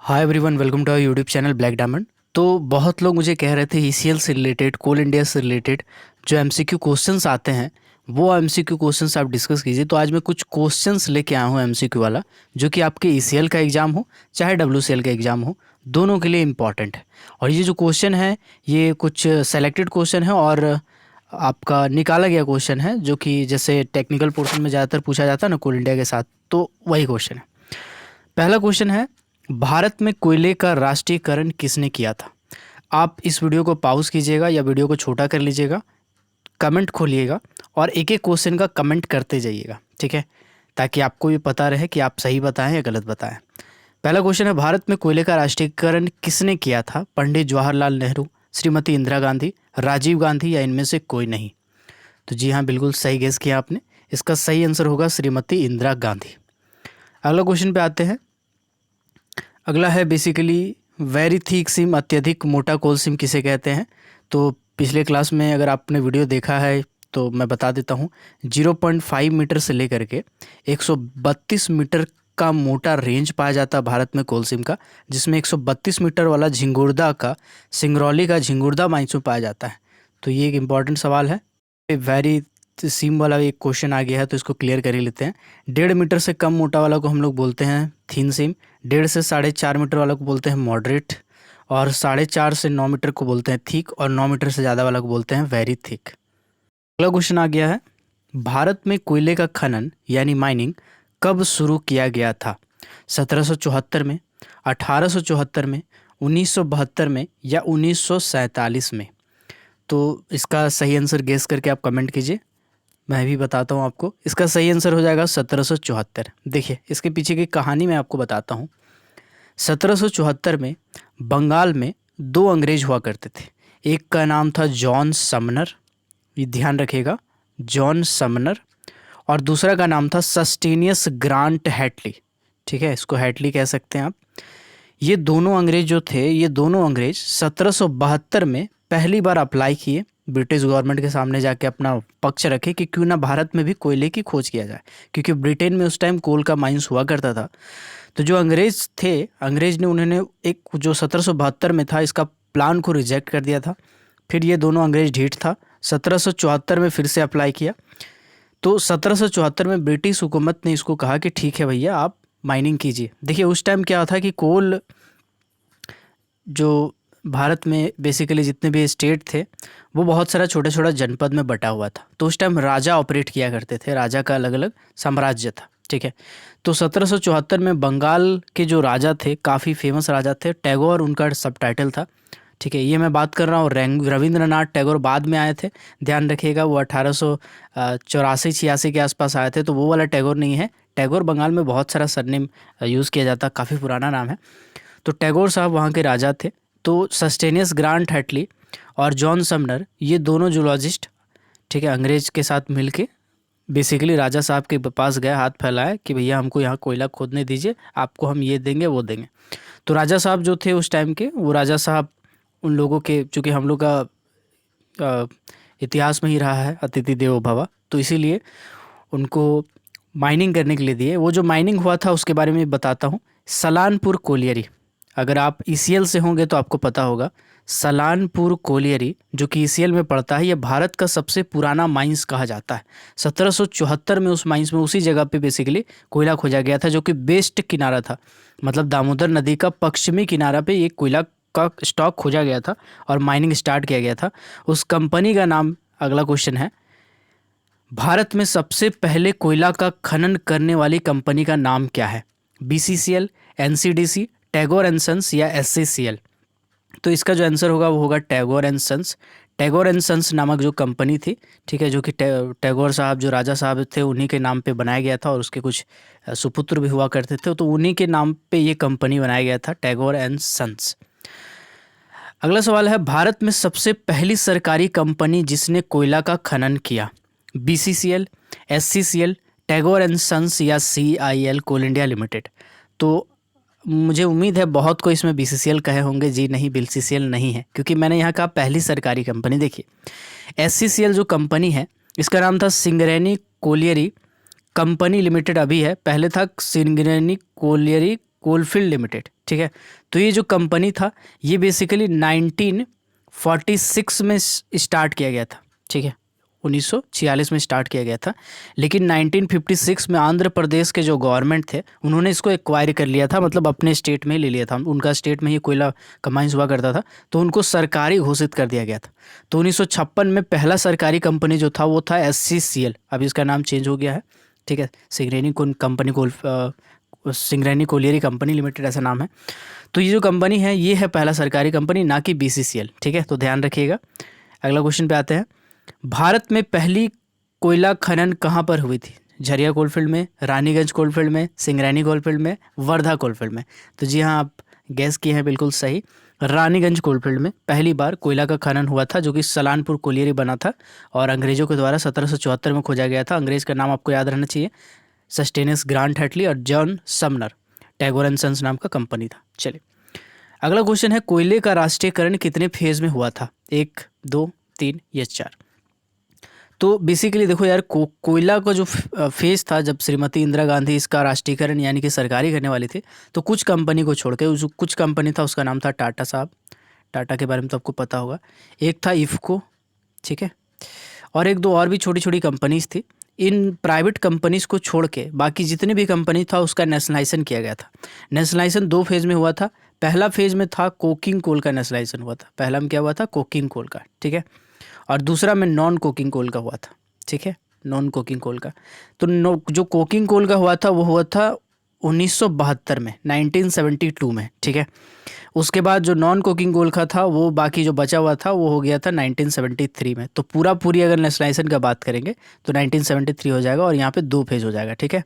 Hi everyone, welcome to our YouTube channel black diamond. तो बहुत लोग मुझे कह रहे थे ईसीएल से रिलेटेड, कोल इंडिया से रिलेटेड जो एमसीक्यू क्वेश्चंस आते हैं वो एमसीक्यू क्वेश्चंस आप डिस्कस कीजिए। तो आज मैं कुछ क्वेश्चंस लेके आया हूँ एमसीक्यू वाला, जो कि आपके ईसीएल का एग्ज़ाम हो चाहे डब्ल्यूसीएल का एग्ज़ाम हो, दोनों के लिए इम्पॉर्टेंट है। और ये जो क्वेश्चन है ये कुछ सेलेक्टेड क्वेश्चन है और आपका निकाला गया क्वेश्चन है, जो कि जैसे टेक्निकल पोर्शन में ज़्यादातर पूछा जाता है ना कोल इंडिया के साथ, तो वही क्वेश्चन है। पहला क्वेश्चन है, भारत में कोयले का राष्ट्रीयकरण किसने किया था? आप इस वीडियो को पॉज कीजिएगा या वीडियो को छोटा कर लीजिएगा, कमेंट खोलिएगा और एक एक क्वेश्चन का कमेंट करते जाइएगा, ठीक है, ताकि आपको भी पता रहे कि आप सही बताएं या गलत बताएं। पहला क्वेश्चन है, भारत में कोयले का राष्ट्रीयकरण किसने किया था? पंडित जवाहरलाल नेहरू, श्रीमती इंदिरा गांधी, राजीव गांधी या इनमें से कोई नहीं? तो जी हाँ, बिल्कुल सही गेस किया आपने। इसका सही आंसर होगा श्रीमती इंदिरा गांधी। अगला क्वेश्चन पे आते हैं। अगला है बेसिकली वेरी थिक सिम, अत्यधिक मोटा कोल सिम किसे कहते हैं? तो पिछले क्लास में अगर आपने वीडियो देखा है तो मैं बता देता हूँ, 0.5 मीटर से लेकर के 132 मीटर का मोटा रेंज पाया जाता है भारत में कोल सिम का, जिसमें 132 मीटर वाला झिंगुर्दा का, सिंगरौली का झिंगुर्दा माइंस में पाया जाता है। तो ये एक इम्पॉर्टेंट सवाल है। वेरी सिम वाला एक क्वेश्चन आ गया है तो इसको क्लियर कर ही लेते हैं। 1.5 मीटर से कम मोटा वाला को हम लोग बोलते हैं थिन सिम, 1.5 से 4.5 मीटर वाला को बोलते हैं मॉडरेट, और 4.5 से 9 मीटर को बोलते हैं थिक, और 9 मीटर से ज़्यादा वाला को बोलते हैं वेरी थिक। अगला क्वेश्चन आ गया है, भारत में कोयले का खनन यानी माइनिंग कब शुरू किया गया था? 1774 में, 1874 में, 1972 में या 1947 में? तो इसका सही आंसर गेस करके आप कमेंट कीजिए, मैं भी बताता हूँ आपको। इसका सही आंसर हो जाएगा 1774। देखिए इसके पीछे की कहानी मैं आपको बताता हूँ। 1774 में बंगाल में दो अंग्रेज हुआ करते थे। एक का नाम था जॉन समनर, ये ध्यान रखिएगा, जॉन समनर, और दूसरा का नाम था सस्टेनियस ग्रांट हैटली। ठीक है, इसको हैटली कह सकते हैं आप। ये दोनों अंग्रेज जो थे, ये दोनों अंग्रेज 1772 में पहली बार अप्लाई किए, ब्रिटिश गवर्नमेंट के सामने जाके अपना पक्ष रखे कि क्यों ना भारत में भी कोयले की खोज किया जाए, क्योंकि ब्रिटेन में उस टाइम कोल का माइंस हुआ करता था। तो जो अंग्रेज थे, अंग्रेज ने उन्होंने एक जो 1772 में था इसका प्लान को रिजेक्ट कर दिया था। फिर ये दोनों अंग्रेज ढीठ था, 1774 में फिर से अप्लाई किया। तो 1774 में ब्रिटिश हुकूमत ने इसको कहा कि ठीक है भैया, आप माइनिंग कीजिए। देखिए उस टाइम क्या था कि कोल जो भारत में बेसिकली जितने भी स्टेट थे वो बहुत सारा छोटा छोटा जनपद में बटा हुआ था। तो उस टाइम राजा ऑपरेट किया करते थे, राजा का अलग अलग साम्राज्य था। ठीक है, तो 1774 में बंगाल के जो राजा थे, काफ़ी फेमस राजा थे, टैगोर उनका सब टाइटल था। ठीक है, ये मैं बात कर रहा हूँ, रविंद्रनाथ टैगोर बाद में आए थे, ध्यान रखिएगा, वो 1884-86 के आसपास आए थे, तो वो वाला टैगोर नहीं है। टैगोर बंगाल में बहुत सारा सरनेम यूज़ किया जाता, काफ़ी पुराना नाम है। तो टैगोर साहब वहाँ के राजा थे। तो सस्टेनियस ग्रांट हैटली और जॉन समनर, ये दोनों जूलॉजिस्ट, ठीक है, अंग्रेज के साथ मिलके बेसिकली राजा साहब के पास गए, हाथ फैलाया कि भैया हमको यहाँ कोयला खोदने दीजिए, आपको हम ये देंगे वो देंगे। तो राजा साहब जो थे उस टाइम के, वो राजा साहब उन लोगों के, चूँकि हम लोग का इतिहास में ही रहा है अतिथि देवो भव, तो इसीलिए उनको माइनिंग करने के लिए दिए। वो जो माइनिंग हुआ था उसके बारे में बताता हूँ। सलानपुर कोलियरी, अगर आप ईसीएल से होंगे तो आपको पता होगा, सलानपुर कोलियरी जो कि ईसीएल में पड़ता है, ये भारत का सबसे पुराना माइंस कहा जाता है। 1774 में उस माइंस में, उसी जगह पे बेसिकली कोयला खोजा गया था, जो कि वेस्ट किनारा था, मतलब दामोदर नदी का पश्चिमी किनारा पे ये कोयला का स्टॉक खोजा गया था और माइनिंग स्टार्ट किया गया था। उस कंपनी का नाम, अगला क्वेश्चन है, भारत में सबसे पहले कोयला का खनन करने वाली कंपनी का नाम क्या है? BCCL, NCDC, Tagore and sons या एससीसीएल? तो इसका जो आंसर होगा वो होगा Tagore and sons. Tagore and sons नामक जो कंपनी थी, ठीक है, जो कि टैगोर साहब जो राजा साहब थे उन्हीं के नाम पे बनाया गया था, और उसके कुछ सुपुत्र भी हुआ करते थे, तो उन्हीं के नाम पे ये कंपनी बनाया गया था, टैगोर एंड सन्स। अगला सवाल है, भारत में सबसे पहली सरकारी कंपनी जिसने कोयला का खनन किया? BCCL, SCCL, Tagore and sons या सीआईएल कोल इंडिया लिमिटेड? तो मुझे उम्मीद है बहुत को इसमें बीसीसीएल कहे होंगे, जी नहीं, बीसीसीएल नहीं है, क्योंकि मैंने यहाँ कहा पहली सरकारी कंपनी। देखिए एससीसीएल जो कंपनी है, इसका नाम था सिंगरेनी कोलियरी कंपनी लिमिटेड, अभी है, पहले था सिंगरेनी कोलियरी कोलफील्ड लिमिटेड, ठीक है। तो ये जो कंपनी था ये बेसिकली 1946 में स्टार्ट किया गया था, ठीक है, 1946 में स्टार्ट किया गया था। लेकिन 1956 में आंध्र प्रदेश के जो गवर्नमेंट थे उन्होंने इसको एक्वायर कर लिया था, मतलब अपने स्टेट में ही ले लिया था। उनका स्टेट में ही कोयला का माइंस हुआ करता था, तो उनको सरकारी घोषित कर दिया गया था। तो 1956 में पहला सरकारी कंपनी जो था वो था SCCL, अभी इसका नाम चेंज हो गया है, ठीक है, सिंगरेनी कोलियरी कंपनी लिमिटेड ऐसा नाम है। तो ये जो कंपनी है ये है पहला सरकारी कंपनी, ना कि BCCL, ठीक है, तो ध्यान रखिएगा। अगला क्वेश्चन पे आते हैं। भारत में पहली कोयला खनन कहाँ पर हुई थी? झरिया कोलफील्ड में, रानीगंज कोलफील्ड में, सिंगरैनी कोलफील्ड में, वर्धा कोलफील्ड में। तो जी हाँ, आप गैस किए हैं बिल्कुल सही। रानीगंज कोलफील्ड में पहली बार कोयला का खनन हुआ था, जो कि सलानपुर कोलियरी बना था और अंग्रेजों के द्वारा 1774 में खोजा गया था। अंग्रेज का नाम आपको याद रहना चाहिए, सस्टेनस ग्रांट हैटली और John Sumner, Tagore and sons नाम का कंपनी था। चलिए अगला क्वेश्चन है, कोयले का राष्ट्रीयकरण कितने फेज में हुआ था? 1, 2, 3 या 4? तो बेसिकली देखो यार, कोयला का जो फेज था, जब श्रीमती इंदिरा गांधी इसका राष्ट्रीयकरण यानी कि सरकारी करने वाली थी, तो कुछ कंपनी को छोड़ के कुछ कंपनी था, उसका नाम था टाटा साहब। टाटा के बारे में तो आपको पता होगा। एक था इफ़को, ठीक है, और एक दो और भी छोटी छोटी कंपनीज थी। इन प्राइवेट कंपनीज को छोड़ के बाकी जितने भी कंपनी था उसका नेशनलाइजेशन किया गया था। नेशनलाइजेशन 2 फेज़ में हुआ था। पहला फेज़ में था कोकिंग कोल का नेशनलाइजेशन हुआ था। पहला में क्या हुआ था? कोकिंग कोल का, ठीक है, और दूसरा में नॉन कोकिंग कोल का हुआ था, ठीक है, नॉन कोकिंग कोल का। तो जो कोकिंग कोल का हुआ था वो हुआ था 1972 में, 1972 में, ठीक है। उसके बाद जो नॉन कोकिंग कोल का था वो बाकी जो बचा हुआ था वो हो गया था 1973 में। तो पूरी अगर नेशनलाइजेशन का बात करेंगे तो 1973 हो जाएगा और यहाँ पे 2 फेज हो जाएगा, ठीक है।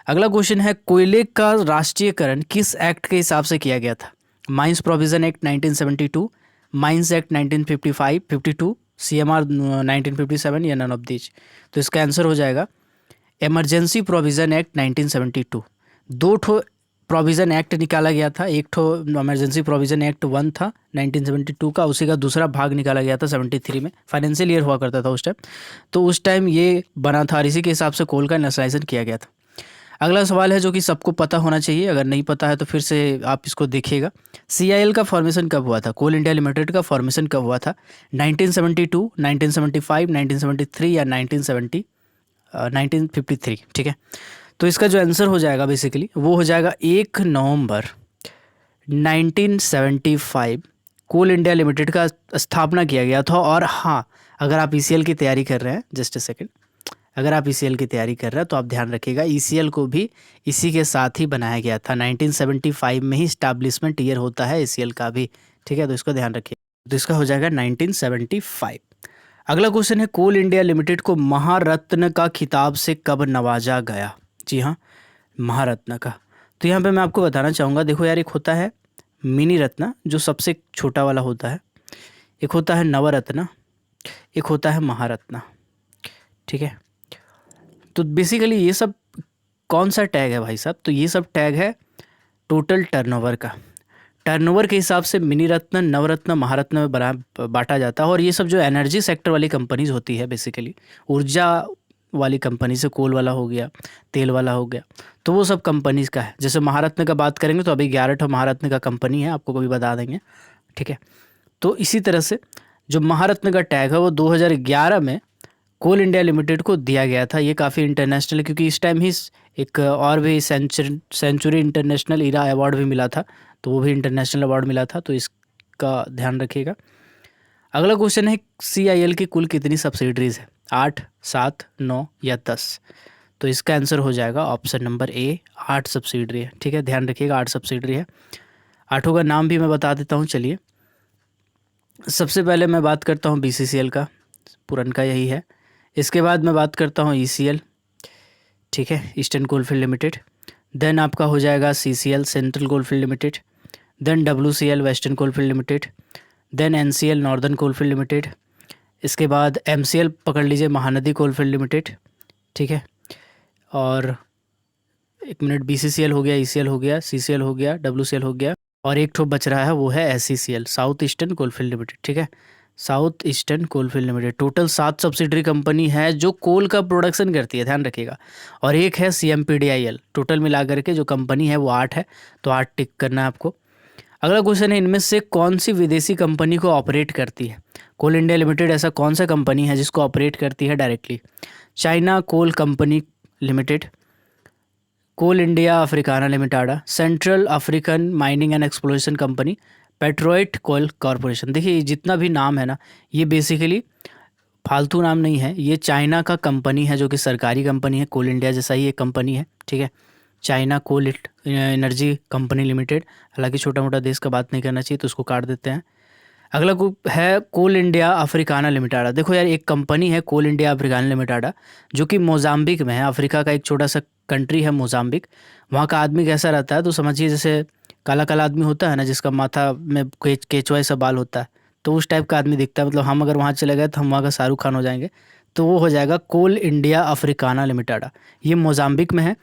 अगला क्वेश्चन है, कोयले का राष्ट्रीयकरण किस एक्ट के हिसाब से किया गया था? Mines provision act 1972, mines act 1955, 52, CMR 1957 या नन ऑफ दीज? तो इसका आंसर हो जाएगा इमरजेंसी प्रोविज़न एक्ट 1972। 2 ठो प्रोविज़न एक्ट निकाला गया था। एक ठो इमरजेंसी प्रोविज़न एक्ट 1 था 1972 का, उसी का दूसरा भाग निकाला गया था 73 में। फाइनेंशियल ईयर हुआ करता था उस टाइम, तो उस टाइम ये बना था और इसी के हिसाब से कोल का नेशनलाइजेशन किया गया था। अगला सवाल है जो कि सबको पता होना चाहिए, अगर नहीं पता है तो फिर से आप इसको देखिएगा। CIL का फॉर्मेशन कब हुआ था? कोल इंडिया लिमिटेड का फॉर्मेशन कब हुआ था? 1972, 1975, 1973 या 1953, ठीक है। तो इसका जो आंसर हो जाएगा बेसिकली वो हो जाएगा 1 नवंबर 1975 कोल इंडिया लिमिटेड का स्थापना किया गया था। और हाँ, अगर आप ECL की तैयारी कर रहे हैं, जस्ट अ सेकेंड, अगर आप ECL की तैयारी कर रहे हैं तो आप ध्यान रखिएगा ECL को भी इसी के साथ ही बनाया गया था। 1975 में ही इस्टेब्लिशमेंट ईयर होता है ECL का भी, ठीक है, तो इसको ध्यान रखिए। तो इसका हो जाएगा 1975। अगला क्वेश्चन है, कोल इंडिया लिमिटेड को महारत्न का खिताब से कब नवाजा गया? जी हाँ, महारत्न का। तो यहाँ पे मैं आपको बताना चाहूँगा, देखो यार, एक होता है मिनी रत्न जो सबसे छोटा वाला होता है, एक होता है नवरत्न, एक होता है महारत्न, ठीक है। तो बेसिकली ये सब कौन सा टैग है भाई साहब? तो ये सब टैग है टोटल टर्नओवर का। टर्नओवर के हिसाब से मिनी रत्न, नवरत्न, महारत्न में बांटा जाता है। और ये सब जो एनर्जी सेक्टर वाली कंपनीज होती है, बेसिकली ऊर्जा वाली कंपनी, से कोल वाला हो गया, तेल वाला हो गया, तो वो सब कंपनीज का है। जैसे महारत्न का बात करेंगे तो अभी 11 महारत्न का कंपनी है, आपको कभी बता देंगे, ठीक है। तो इसी तरह से जो महारत्न का टैग है वो 2011 में कोल इंडिया लिमिटेड को दिया गया था। ये काफ़ी इंटरनेशनल, क्योंकि इस टाइम ही एक और भी सेंचुरी इंटरनेशनल ईरा अवार्ड भी मिला था, तो वो भी इंटरनेशनल अवार्ड मिला था, तो इसका ध्यान रखिएगा। अगला क्वेश्चन है, CIL की कुल कितनी सब्सिडरीज है? 8, 7, 9 या 10? तो इसका आंसर हो जाएगा ऑप्शन नंबर A, 8 सब्सिडरी है, ठीक है, ध्यान रखिएगा 8 सब्सिडरी है। 8 का नाम भी मैं बता देता हूँ। चलिए, सबसे पहले मैं बात करता हूँ BCCL का, पुरनका यही है। इसके बाद मैं बात करता हूँ ECL, ठीक है, ईस्टर्न कोलफील्ड लिमिटेड। देन आपका हो जाएगा CCL, central coalfield limited. Then WCL, western coalfield limited. Then NCL, northern coalfield limited. इसके बाद MCL पकड़ लीजिए, महानदी कोलफील्ड लिमिटेड, ठीक है। और एक मिनट, BCCL हो गया, ECL हो गया, CCL हो गया, WCL हो गया, और एक ठो बच रहा है वो है SECL, south eastern coalfield limited, ठीक है। South eastern coalfield limited. Total 7 subsidiary company है जो कोल का प्रोडक्शन करती है, ध्यान रखिएगा। और एक है CMPDIL। टोटल मिला करके जो कंपनी है वो 8 है, तो 8 टिक करना है आपको। अगला क्वेश्चन है, इनमें से कौन सी विदेशी कंपनी को ऑपरेट करती है? कोल इंडिया लिमिटेड ऐसा कौन सा कंपनी है जिसको ऑपरेट करती है directly? China coal company limited, coal India Africana limited, central African mining and exploration company, पेट्रोइट कोल कॉरपोरेशन। देखिए ये जितना भी नाम है ना, ये बेसिकली फालतू नाम नहीं है, ये चाइना का कंपनी है जो कि सरकारी कंपनी है। कोल इंडिया जैसा ही एक कंपनी है, ठीक है। China coal energy company limited, हालांकि छोटा मोटा देश का बात नहीं करना चाहिए तो उसको काट देते हैं। अगला ग्रुप है कोल इंडिया अफ्रीकाना लिमिटेड। देखो यार, एक कंपनी है कोल इंडिया अफ्रीकाना लिमिटेड जो कि मोजाम्बिक में है। अफ्रीका का एक छोटा सा कंट्री है मोजाम्बिक। वहाँ का आदमी कैसा रहता है तो समझिए जैसे काला काला आदमी होता है ना, जिसका माथा में केचुआ सा बाल होता है, तो उस टाइप का आदमी दिखता है। मतलब हम अगर वहाँ चले गए तो हम वहाँ का शाहरुख खान हो जाएंगे। तो वो हो जाएगा कोल इंडिया अफ्रीकाना लिमिटेड। ये मोजाम्बिक में है।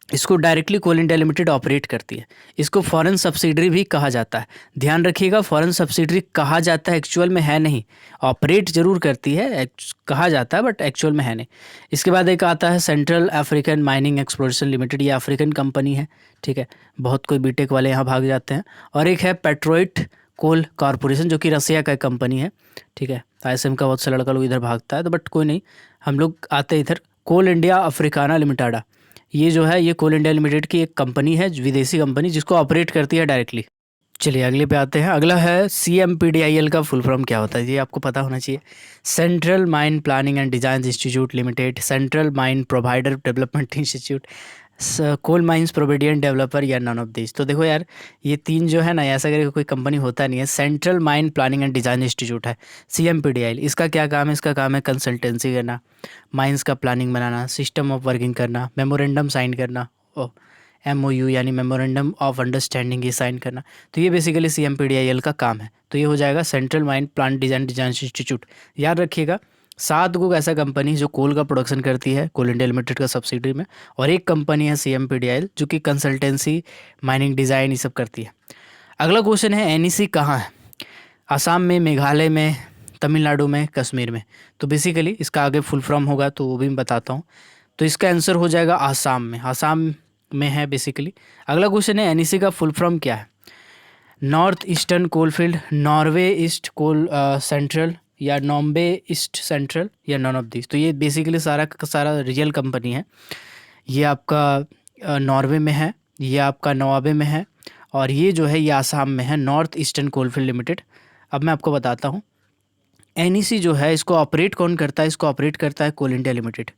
इसको डायरेक्टली कोल इंडिया लिमिटेड ऑपरेट करती है। इसको फॉरेन सब्सिडरी भी कहा जाता है। ध्यान रखिएगा, फॉरेन सब्सिडरी कहा जाता है, एक्चुअल में है नहीं। ऑपरेट जरूर करती है, कहा जाता है बट एक्चुअल में है नहीं। इसके बाद एक आता है central African mining exploration limited. ये अफ्रीकन कंपनी है, ठीक है। बहुत कोई बीटेक वाले यहाँ भाग जाते हैं। और एक है पेट्रोइट कोल कॉरपोरेशन जो कि रसिया का कंपनी है, ठीक है। ISM का बहुत सा लड़का लोग इधर भागता है, तो बट कोई नहीं, हम लोग आते हैं इधर। कोल इंडिया अफ्रीकाना लिमिटेड, ये जो है ये कोल इंडिया लिमिटेड की एक कंपनी है, विदेशी कंपनी, जिसको ऑपरेट करती है डायरेक्टली। चलिए अगले पे आते हैं। अगला है CMPDIL का फुल फॉर्म क्या होता है, ये आपको पता होना चाहिए। Central mine planning and design institute limited, central mine provider development institute, coal mines प्रोविडियन डेवलपर, या नन ऑफ दिस। तो देखो यार, ये तीन जो है ना, ऐसा करके कोई कंपनी होता नहीं है। Central mine planning and design institute है CMPDIL। इसका क्या काम है? इसका काम है कंसल्टेंसी करना, माइंस का planning banana, system of working करना, मेमोरेंडम साइन करना, MOU यानी मेमोरेंडम ऑफ अंडरस्टैंडिंग, ये साइन करना। तो ये बेसिकली CMPDIL का काम है। तो ये हो जाएगा central mine plan design institute. याद रखिएगा, 7 गो ऐसा कंपनी जो कोल का प्रोडक्शन करती है कोल इंडिया लिमिटेड का सब्सिडरी में, और एक कंपनी है CMPDIL जो कि कंसल्टेंसी, माइनिंग डिज़ाइन ये सब करती है। अगला क्वेश्चन है, NEC कहाँ है? आसाम में, मेघालय में, तमिलनाडु में, कश्मीर में। तो बेसिकली इसका आगे फुल फॉर्म होगा तो वो भी मैं बताता हूँ। तो इसका आंसर हो जाएगा आसाम में। आसाम में है बेसिकली। अगला क्वेश्चन है, NEC का फुल फॉर्म क्या है? North eastern coalfield, Norway east coal central, या नॉम्बे ईस्ट सेंट्रल, या नॉन ऑफ दिस। तो ये बेसिकली सारा का सारा रियल कंपनी है। ये आपका नॉर्वे में है, ये आपका नवाबे में है, और ये जो है ये आसाम में है, नॉर्थ ईस्टर्न कोलफील्ड लिमिटेड। अब मैं आपको बताता हूँ, NEC जो है इसको ऑपरेट कौन करता है? इसको ऑपरेट करता है कोल इंडिया लिमिटेड।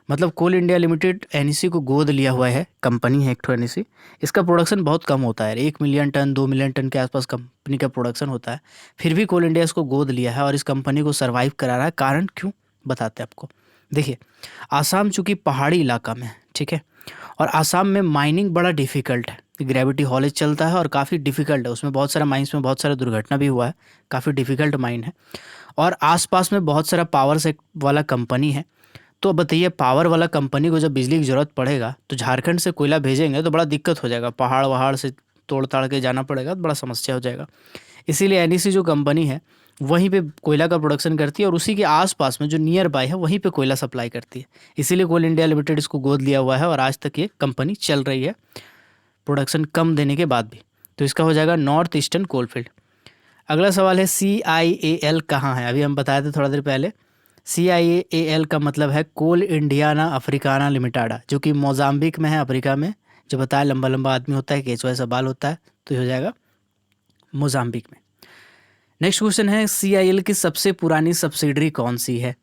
मतलब कोल इंडिया लिमिटेड NEC को गोद लिया हुआ है, कंपनी है एक ठो NEC। इसका प्रोडक्शन बहुत कम होता है, 1 मिलियन टन 2 मिलियन टन के आसपास कंपनी का प्रोडक्शन होता है। फिर भी कोल इंडिया इसको गोद लिया है और इस कंपनी को सर्वाइव करा रहा है। कारण क्यों, बताते हैं आपको। देखिए, आसाम चूँकि पहाड़ी इलाका में है, ठीक है, और आसाम में माइनिंग बड़ा डिफ़िकल्ट है। ग्रेविटी हॉलेज चलता है और काफ़ी डिफ़िकल्ट है, उसमें बहुत सारा माइंस में बहुत सारा दुर्घटना भी हुआ है, काफ़ी डिफ़िकल्ट माइन है। और आसपास में बहुत सारा पावर से वाला कंपनी है। तो अब बताइए, पावर वाला कंपनी को जब बिजली की ज़रूरत पड़ेगा तो झारखंड से कोयला भेजेंगे तो बड़ा दिक्कत हो जाएगा, पहाड़ वहाड़ से तोड़ ताड़ के जाना पड़ेगा, तो बड़ा समस्या हो जाएगा। इसीलिए NEC जो कंपनी है वहीं पे कोयला का प्रोडक्शन करती है, और उसी के आसपास में जो नियर बाय है वहीं पे कोयला सप्लाई करती है। इसीलिए कोल इंडिया लिमिटेड इसको गोद लिया हुआ है और आज तक ये कंपनी चल रही है, प्रोडक्शन कम देने के बाद भी। तो इसका हो जाएगा नॉर्थ ईस्टर्न कोलफील्ड। अगला सवाल है, CIAL कहाँ है? अभी हम बताए थे थोड़ा देर पहले। CIAL का मतलब है कोल इंडियाना अफ्रीकाना लिमिटेड, जो कि मोजाम्बिक में है, अफ्रीका में। जो बताया, लंबा लंबा आदमी होता है, केचुआ सा बाल होता है, तो ये हो जाएगा मोजाम्बिक में। नेक्स्ट क्वेश्चन है, CIL की सबसे पुरानी सब्सिडरी कौन सी है?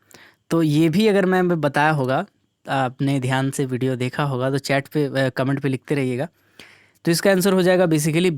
तो ये भी अगर मैं बताया होगा, आपने ध्यान से वीडियो देखा होगा, तो चैट पे कमेंट पे लिखते रहिएगा। तो इसका आंसर हो जाएगा बेसिकली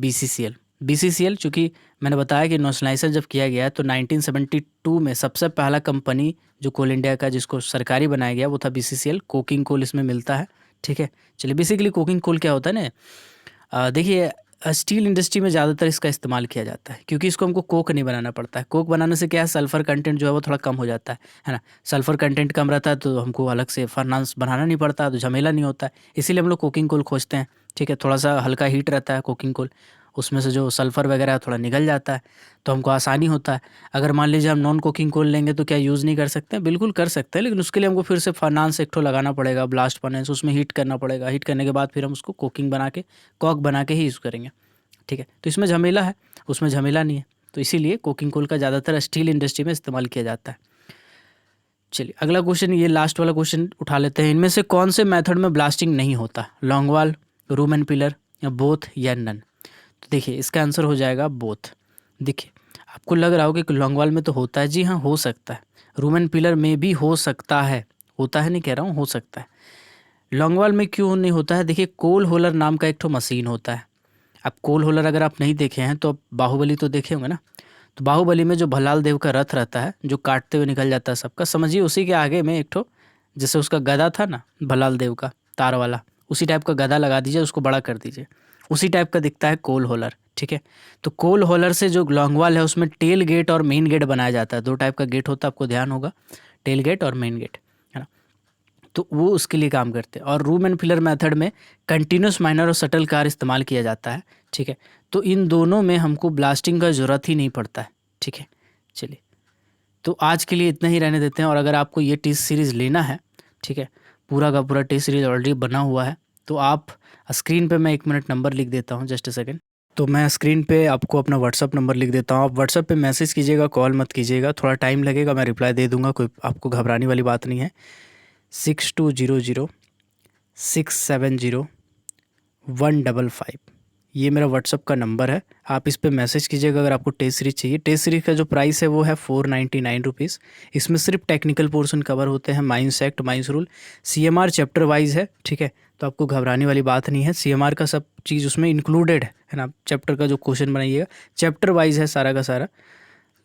BCCL। चूँकि मैंने बताया कि नेशनलाइजेशन जब किया गया तो 1972 में सबसे पहला कंपनी जो कोल इंडिया का जिसको सरकारी बनाया गया वो था BCCL। कोकिंग कोल इसमें मिलता है, ठीक है। चलिए, बेसिकली कोकिंग कोल क्या होता है ना, देखिए स्टील इंडस्ट्री में ज़्यादातर इसका इस्तेमाल किया जाता है, क्योंकि इसको हमको कोक नहीं बनाना पड़ता है। कोक बनाने से क्या है, सल्फ़र कंटेंट जो है वो थोड़ा कम हो जाता है ना। सल्फ़र कंटेंट कम रहता है तो हमको अलग से फर्नांस बनाना नहीं पड़ता, तो झमेला नहीं होता है। इसीलिए हम लोग कोकिंग कोल खोजते हैं, ठीक है। थोड़ा सा हल्का हीट रहता है कोकिंग कोल, उसमें से जो सल्फ़र वगैरह है थोड़ा निकल जाता है, तो हमको आसानी होता है। अगर मान लीजिए हम नॉन कोकिंग कोल लेंगे तो क्या यूज़ नहीं कर सकते हैं? बिल्कुल कर सकते हैं, लेकिन उसके लिए हमको फिर से फर्नांस एक ठो लगाना पड़ेगा, ब्लास्ट फर्नेस, उसमें हीट करना पड़ेगा। हीट करने के बाद फिर हम उसको कोकिंग बना के, कॉक बना के ही यूज़ करेंगे, ठीक है। तो इसमें झमेला है, उसमें झमेला नहीं है, तो इसीलिए कोकिंग कोल का ज़्यादातर स्टील इंडस्ट्री में इस्तेमाल किया जाता है। चलिए अगला क्वेश्चन, ये लास्ट वाला क्वेश्चन उठा लेते हैं। इनमें से कौन से मेथड में ब्लास्टिंग नहीं होता? लॉन्गवाल, रूम एंड पिलर, या बोथ, या नन? तो देखिए इसका आंसर हो जाएगा बोथ। देखिए आपको लग रहा होगा कि लॉन्गवाल में तो होता है, जी हाँ हो सकता है। रूम एंड पिलर में भी हो सकता है, होता है नहीं कह रहा हूँ, हो सकता है। लॉन्गवाल में क्यों नहीं होता है? देखिए कोल होलर नाम का एक ठो मशीन होता है। अब कोल होलर अगर आप नहीं देखे हैं तो आप बाहुबली तो देखे होंगे ना। तो बाहुबली में जो भलाल देव का रथ रहता है जो काटते हुए निकल जाता है सबका, समझिए उसी के आगे में एक ठो, जैसे उसका गदा था ना भलाल देव का तार वाला, उसी टाइप का गदा लगा दीजिए, उसको बड़ा कर दीजिए, उसी टाइप का दिखता है कोल होलर, ठीक है। तो कोल होलर से जो लॉन्गवाल है उसमें टेल गेट और मेन गेट बनाया जाता है। दो टाइप का गेट होता है, आपको ध्यान होगा, टेल गेट और मेन गेट, है ना। तो वो उसके लिए काम करते हैं। और रूम एंड फिलर मेथड में कंटिन्यूस माइनर और शटल कार इस्तेमाल किया जाता है, ठीक है। तो इन दोनों में हमको ब्लास्टिंग का ज़रूरत ही नहीं पड़ता है, ठीक है। चलिए तो आज के लिए इतना ही रहने देते हैं। और अगर आपको ये टेस्ट सीरीज़ लेना है, ठीक है, पूरा का पूरा टेस्ट सीरीज़ ऑलरेडी बना हुआ है, तो आप स्क्रीन पे मैं 1 मिनट नंबर लिख देता हूँ, जस्ट अ सेकेंड। तो मैं स्क्रीन पे आपको अपना व्हाट्सअप नंबर लिख देता हूँ, आप व्हाट्सअप पे मैसेज कीजिएगा, कॉल मत कीजिएगा, थोड़ा टाइम लगेगा, मैं रिप्लाई दे दूँगा, कोई आपको घबराने वाली बात नहीं है। 6200 670 155, ये मेरा व्हाट्सअप का नंबर है। आप इस पे मैसेज कीजिएगा अगर आपको टेस्ट सीरीज चाहिए। टेस्ट सीरीज का जो प्राइस है वो है 499 रुपीज़। इसमें सिर्फ टेक्निकल पोर्शन कवर होते हैं, mines act, mines rule, CMR chapter wise है, ठीक है। तो आपको घबराने वाली बात नहीं है, CMR का सब चीज़ उसमें इंक्लूडेड है ना। चैप्टर का जो क्वेश्चन बनाइएगा चैप्टर वाइज है सारा का सारा।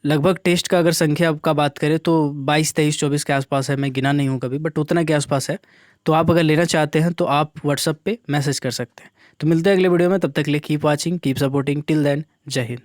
लगभग टेस्ट का अगर संख्या का बात करें तो 22, 23, 24 के आसपास है, मैं गिना नहीं हूँ कभी, बट उतना के आसपास है। तो आप अगर लेना चाहते हैं तो आप व्हाट्सअप पे मैसेज कर सकते हैं। तो मिलते हैं अगले वीडियो में, तब तक के लिए keep watching, keep supporting, till then जय हिंद।